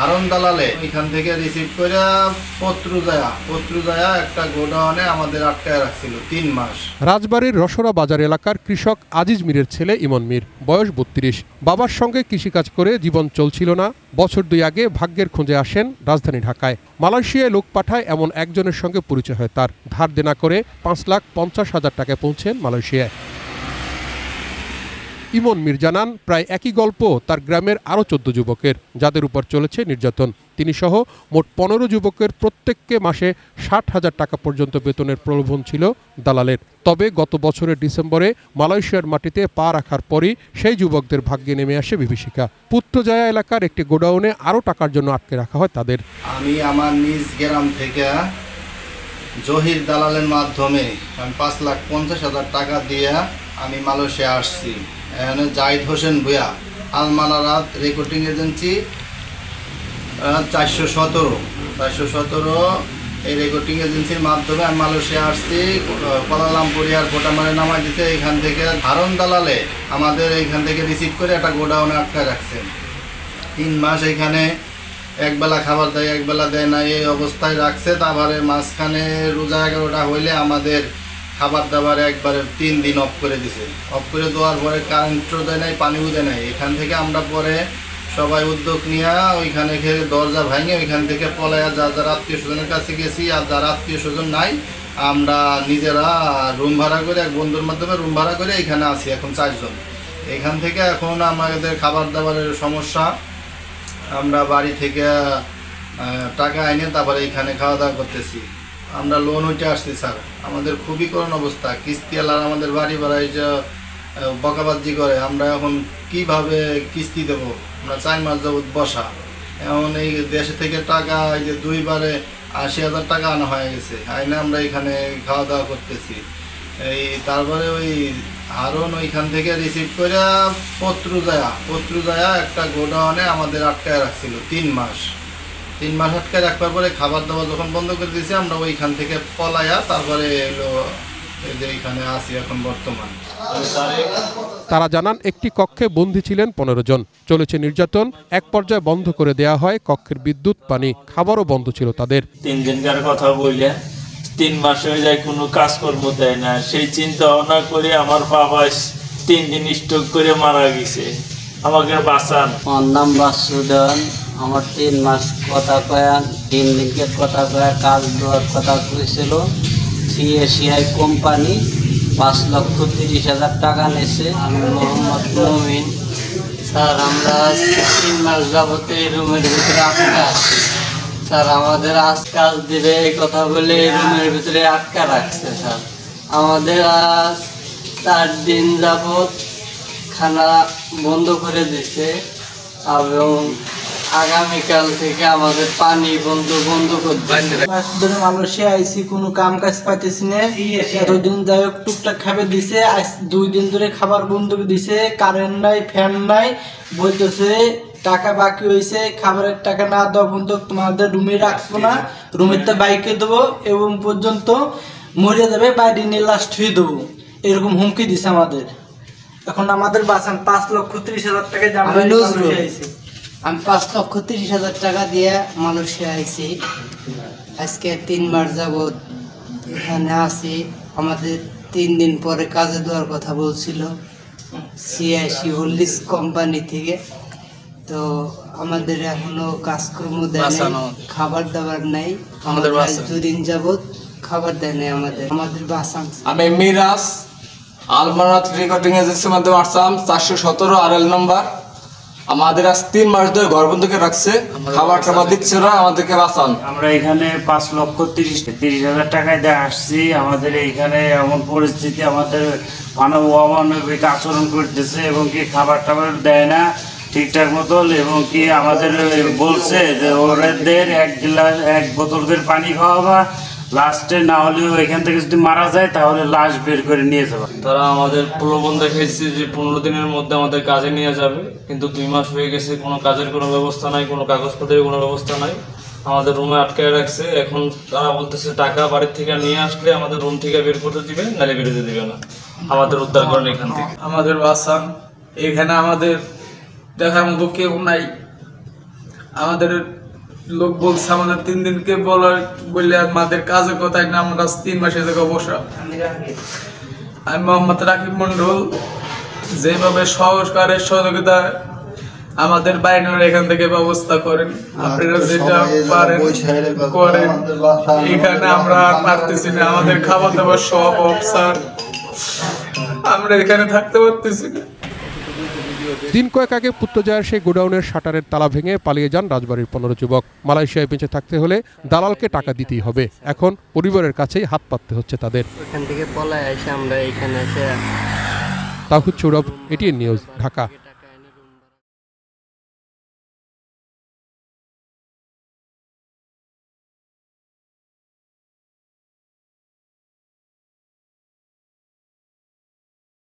হারুন দালালে এখান থেকে রিসিভ করে পত্রুজায়া একটা গোডাউনে আমাদের আটকায় রাখছিল 3 মাস। রাজবাড়ীর রসরা বাজার এলাকার কৃষক আজিজ মীরের ছেলে ইমন মীর, বয়স 32। বাবার সঙ্গে কৃষিকাজ করে জীবন চলছিল না। বছর 2 আগে ভাগ্যের খোঁজে আসেন রাজধানী ঢাকায়। মালয়েশিয়ায় লোক পাঠায় এমন একজনের সঙ্গে পরিচয় হয় তার। ধার দেনা করে 5,50,000 টাকায় পৌঁছেন মালয়েশিয়ায়। ইমন মীর জানান, প্রায় একই গল্প তার গ্রামের আরও 14 যুবকের, যাদের উপর চলেছে নির্যাতন। তিনি সহ মোট 15 যুবকের প্রত্যেককে মাসে 60,000 টাকা পর্যন্ত বেতনের প্রলোভন ছিল দালালের। তবে গত বছরের ডিসেম্বরে মালয়েশিয়ার মাটিতে পা রাখার পরই সেই যুবকদের ভাগ্যে নেমে আসে বিভীষিকা। পুত্রজায়া এলাকার একটি গোডাউনে আরও টাকার জন্য আটকে রাখা হয় তাদের। আমি আমার নিজ গ্রাম থেকে জহির দালালের মাধ্যমে 5,50,000 টাকা দিয়ে আমি মালয়েশিয়া আসছি। এখানে জাহিদ হোসেন ভুয়া, আলমানারাত রেকর্ডিং এজেন্সি 417 এই রেকর্ডিং এজেন্সির মাধ্যমে আমি মালয়েশিয়া আসছি। কুয়ালালামপুর এয়ারপোর্ট আমার নামাই দিতে। এখান থেকে হারুন দালালে আমাদের এখান থেকে রিসিভ করে একটা গোডাউনে আটকায় রাখছেন 3 মাস। এখানে একবেলা খাবার দেয়, একবেলা দেয় না, এই অবস্থায় রাখছে। তারপরে মাঝখানে রোজা 11টা হইলে আমাদের খাবার দাবার একবারে 3 দিন অফ করে দিছে। অফ করে দেওয়ার পরে কারেন্টও দেয় নাই, পানিও দেয় নাই। এখান থেকে আমরা পরে সবাই উদ্যোগ নিয়ে ওইখানে দরজা ভাঙে ওইখান থেকে পলায়া যারা আত্মীয় স্বজনের কাছে গেছি, আর যারা আত্মীয় স্বজন নাই আমরা নিজেরা রুম ভাড়া করে, এক বন্ধুর মাধ্যমে রুম ভাড়া করে এখানে আছি এখন 4 জন। এখান থেকে এখন আমাদের খাবার দাবারের সমস্যা। আমরা বাড়ি থেকে টাকা এনে তারপরে এখানে খাওয়া দাওয়া করতেছি। আমরা লোন উঠে আসছি স্যার, আমাদের খুবই করুণ অবস্থা। কিস্তিওয়ালার আমাদের বাড়ি ভাড়ায় যে বকাবাজি করে, আমরা এখন কিভাবে কিস্তি দেবো? আমরা 4 মাস যাবত বসা। এখন এই দেশে থেকে টাকা এই যে 2 বারে 80,000 টাকা আনা হয়ে গেছে, আইনে আমরা এখানে খাওয়া দাওয়া করতেছি। এই তারপরে ওই হারুন ওইখান থেকে রিসিভ করে পত্রুজায়া একটা গোডাউনে আমাদের আটকায় রাখছিল 3 মাস। 3 মাস আটকায় রাখবার পরে খাবার দাবার যখন বন্ধ করে দিয়েছি, আমরা ওইখান থেকে পলায়া তারপরে এলো এই যে এখানে আছি এখন বর্তমান। তারা জানান, একটি কক্ষে বন্দী ছিলেন 15 জন। চলেছে নির্যাতন। এক পর্যায়ে বন্ধ করে দেয়া হয় কক্ষের বিদ্যুৎ, পানি, খাবারও বন্ধ ছিল তাদের। 3 দিনকার কথা বললে 3 মাস হয়ে যায়, কোনো কাজকর্ম দেয় না। সেই চিন্তা ভাবনা করে আমার বাবা 3 দিন স্ট্রোক করে মারা গেছে। আমাকে বাঁচান। আমার নাম বাসুদন। আমার 3 মাস কথা কয়া, 3 দিনকে কথা কয়া কাজ দেওয়ার কথা কইছিল। সিএসিআই কোম্পানি 5,30,000 টাকা নিয়েছে। আমি মোহাম্মদ নবীন। স্যার, আমরা 3 মাস যাবতে রুমের ভিতরে আটকা আছি। স্যার, আমাদের আজ কাজ দিবে এই কথা বলে রুমের ভিতরে আটকা রাখছে। স্যার, আমাদের আজ 4 দিন যাবত খানা বন্ধ করে দিছে এবং আগামীকাল থেকে আমাদের পানি বন্ধ করতে। মালয়েশিয়া আইসি, কোনো কাম কাজ পাইতেছি না। এতদিন যাই হোক টুকটাক খাবে দিছে, 2 দিন ধরে খাবার বন্ধ করে দিছে। কারেন্ট নাই, ফ্যান নাই, বলতেছে টাকা বাকি হয়েছে, খাবারের টাকা না দেওয়া পর্যন্ত তোমাদের রুমে রাখবো না, রুমের তো বাইকে দেবো এবং পর্যন্ত মরে যাবে, বাইরে নিয়ে লাস্ট হয়ে দেবো, এরকম হুমকি দিছে আমাদের। এখন আমাদের বাঁচান। 5,30,000 টাকা জামা আইছে। আমি 5,30,000 টাকা দিয়ে মালয়েশিয়া আইছি। আজকে 3 মাস যাবত এখানে আছি। আমাদের 3 দিন পরে কাজে দেওয়ার কথা বলছিল সিআইসি হোল্ডিস কোম্পানি থেকে। তো আমাদের এখনো কাজকর্ম দেয় নাই, খাবার দাবার নাই। আমাদের 2 দিন যাবত খাবার দেয় নাই আমাদের বাসান। আমি মিরাজ, আলমানাত রেকর্ডিং এজেন্সির মাধ্যমে আসলাম 417 RL নম্বর। আমাদের আজ 3 মাস ধরে ঘর বন্ধ করে রাখছে, খাবার টাবার দিচ্ছে না, আমাদেরকে বাঁচান। আমরা এখানে 5,30,000 টাকায় দিয়ে আসছি। আমাদের এইখানে এমন পরিস্থিতি, আমাদের অমানবিক আচরণ করতেছে এবং কি খাবার টাবার দেয় না ঠিকঠাক মতো, এবং কি আমাদের বলছে যে ওদের 1 বোতল করে পানি খাওয়াবা, লাস্টে না হলেও এখান থেকে যদি মারা যায় তাহলে লাশ বের করে নিয়ে যাবে। তারা আমাদের প্রলোভন দেখাইছে যে 15 দিনের মধ্যে আমাদের কাজে নিয়ে যাবে, কিন্তু 2 মাস হয়ে গেছে, কোনো কাজের কোনো ব্যবস্থা নাই, কোনো কাগজপত্রের কোনো ব্যবস্থা নাই। আমাদের রুমে আটকায় রাখছে। এখন তারা বলতেছে টাকা বাড়ির থেকে নিয়ে আসলে আমাদের রুম থেকে বের করতে দিবে, নাহলে বেরোতে দিবে না। আমাদের উদ্ধার করেন এখান থেকে, আমাদের বাসান। এখানে আমাদের দেখার মতো কেউ নাই। আমাদের লোক বলছে আমাদের 3 দিনকে বললে আমাদের কাজের কথায় না আমরা 3 মাসের জায়গায় বসা। আমি মোহাম্মদ রাকিব মন্ডল, যেভাবে সরকারের সহযোগিতা আমাদের বাইরের এখান থেকে ব্যবস্থা করেন, আপনারা যেটা পারেন করেন। এখানে আমরা পারতেছি না, আমাদের খাবার দাবার সব অফসার, আমরা এখানে থাকতে পারতেছি না। দিন কয়েক আগে পুত্রজয়ের সেই গোডাউনের শাটারের তালা ভেঙে পালিয়ে যান রাজবাড়ীর 15 যুবক। মালয়েশিয়ায় বেঁচে থাকতে হলে দালালকে টাকা দিতেই হবে। এখন পরিবারের কাছেই হাত পাততে হচ্ছে তাদের। এখান থেকে পলায় এসে আমরা এখানে এসে তাহিদ সৌরভ, এটিএন নিউজ, ঢাকা।